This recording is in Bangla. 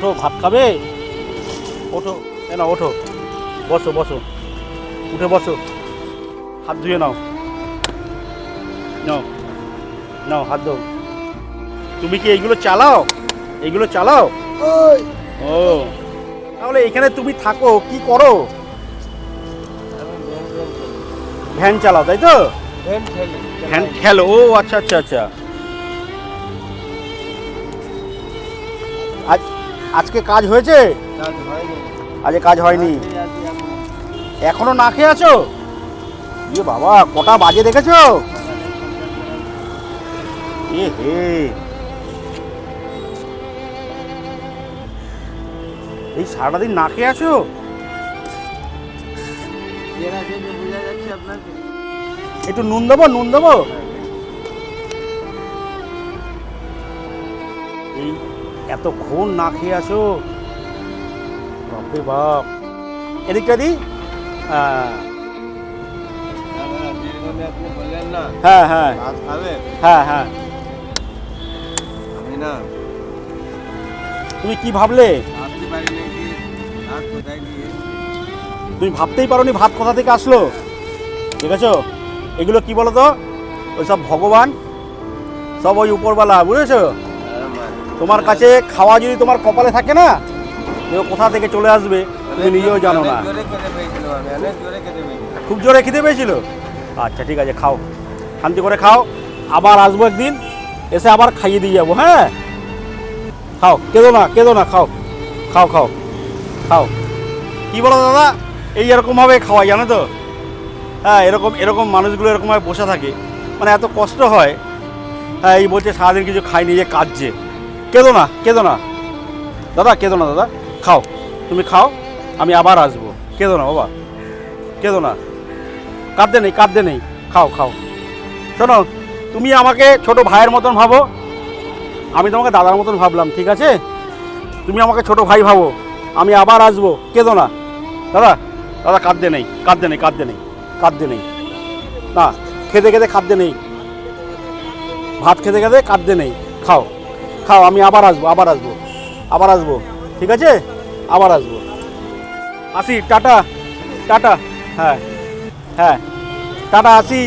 ওঠো, ভাত খাবে? ওঠো, না ওঠো, বসো বসো, উঠে বসো, হাত ধুয়ে নাও, নাও নাও হাত ধো। তুমি কি এইগুলো চালাও? এইগুলো চালাও? ও, তাহলে এখানে তুমি থাকো, কি করো? ভ্যান চালাও, তাই তো? ভ্যান ঠেলো। ও আচ্ছা আচ্ছা আচ্ছা। আজকে কাজ হয়েছে? আজকে কাজ হয়নি, এখনো না খেয়ে আছো? ইয়ে বাবা, কটা বাজে দেখেছো? এ হে, এই সারাটা দিন না খেয়ে আছো? একটু নুন দেবো, নুন দেবো? এই এতক্ষণ না খেয়ে আছো, বাপরে বাপ। এদিকটা দি। হ্যাঁ হ্যাঁ হ্যাঁ হ্যাঁ। তুমি কি ভাবলে? তুমি ভাবতেই পারোনি ভাত কোথা থেকে আসলো, ঠিক আছে? এগুলো কি বলো তো, ওই সব ভগবান, সব ওই উপরওয়ালা, বুঝেছো? তোমার কাছে খাওয়া যদি তোমার কপালে থাকে না, কোথা থেকে চলে আসবে তুমি নিজেও জানো না। খুব জোরে খিদে পেয়েছিল? আচ্ছা ঠিক আছে, খাও, শান্তি করে খাও, আবার আসবো একদিন, এসে আবার খাইয়ে দিয়ে যাবো। হ্যাঁ, খাও, কেঁদো না কেঁদো না, খাও খাও খাও খাও। কি বলো দাদা, এই এরকমভাবে খাওয়াই, জানো তো? হ্যাঁ, এরকম এরকম মানুষগুলো এরকমভাবে বসে থাকে, মানে এত কষ্ট হয়। হ্যাঁ, এই বলছে সারাদিন কিছু খাইনি, যে কাঁদছে। কেঁদো না কেঁদো না দাদা, কেঁদো না দাদা, খাও, তুমি খাও, আমি আবার আসবো। কেঁদো না বাবা, কেঁদো না, কাঁদতে নেই কাঁদতে নেই, খাও খাও। শোনো, তুমি আমাকে ছোট ভাইয়ের মতন ভাবো, আমি তোমাকে দাদার মতন ভাবলাম, ঠিক আছে? তুমি আমাকে ছোট ভাই ভাবো, আমি আবার আসবো। কেঁদো না দাদা, দাদা কাঁদতে নেই কাঁদতে নেই কাঁদতে নেই কাঁদতে নেই, না খেতে খেতে কাঁদতে নেই, ভাত খেতে খেতে কাঁদতে নেই, খাও খাও, আমি আবার আসবো আবার আসবো আবার আসবো, ঠিক আছে? আবার আসবো, আসি, টাটা টাটা। হ্যাঁ হ্যাঁ, টাটা, আসি।